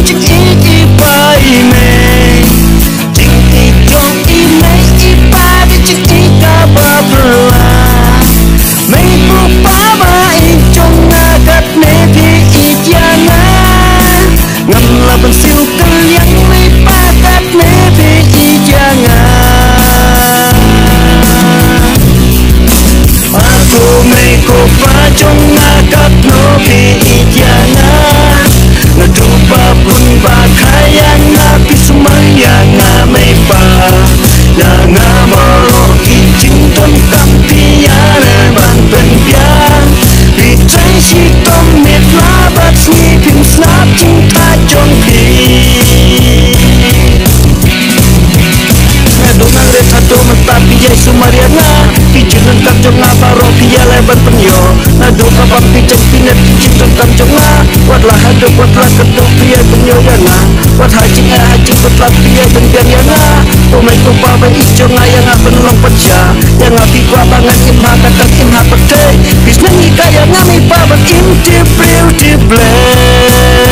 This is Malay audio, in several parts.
chừng ý bay mê chừng ý trong ý mấy ý ba đi chừng ý cả ba pula mấy bu ba ba ý trong ngã cắt mê thì ý cha ngã ngầm là bằng siêu cơn yang mấy ba cắt mê thì ý cha ngã aku mấy cô ba trong ngã cắt nó thì ý cha ngã Nadupa pun bakaya nga pisumaya nga may pa Na nga moroki cinton kampiyanan bang penbiang Bitay si tom mit labat ni pin snap cinta jongki Nadungan retato mentapi jay sumariana Pijunan kamjong nga baro piya leban penyo Nadupa pampi jang pinat cinton kamjong nga Watlah hadap watlah keduk piya penyoyana Wat haji watlah piya penbianyana Umay kupa bang ijo nga yang nga penolong patya Yang nga pikwa bangan imha katak imha patay Bisnan ikaya nga may pabat imti priw di blay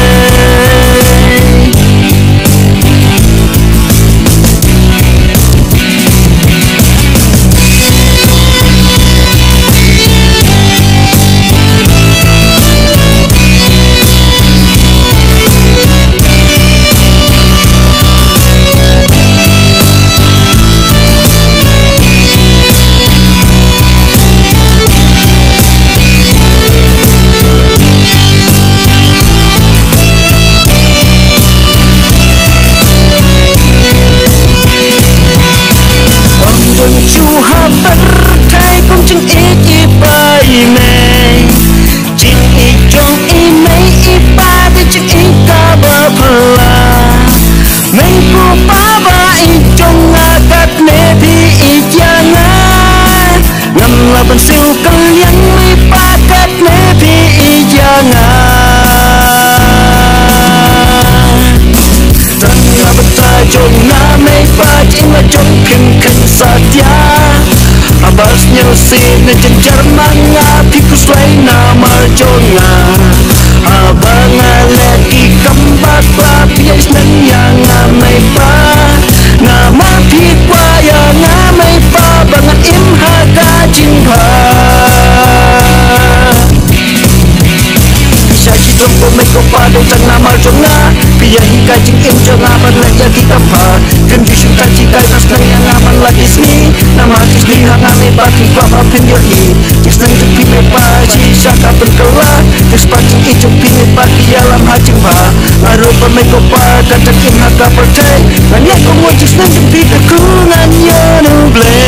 Ban siêu cơn yang mấy ba cắt nê thì ý gia ngà Răng là bật ta trộn ngà mấy ba chỉ mà trộn kinh kinh sát ya Abas nhau xin nên chân chân mang ngà Pikus lấy nà mar trộn ngà Abang ngà lẹ kỳ cầm bát ba Piais nâng ya ngà mấy ba Ngà ma pi qua ya ngà mấy ba Bằng im ha ca chinh phá Trompo mấy cô ba đâu chẳng nào mà trông ngã Bây giờ hi cái chính im cho ngã bắt lại ya kita phá Gần như chúng ta chỉ cái nas nang yang ngã man lagi sini Nama kisni hang ngã mấy ba thì qua ba pin yo hi Kis nang tuk pi mấy ba chỉ saka penkela Kis pa ching i chuk pi mấy ba ki alam ha ching phá Ngã rupa mấy cô ba kata kim ha ka percay Ngã nhẹ ko mo kis nang tuk pi ka ku ngan yo nu blay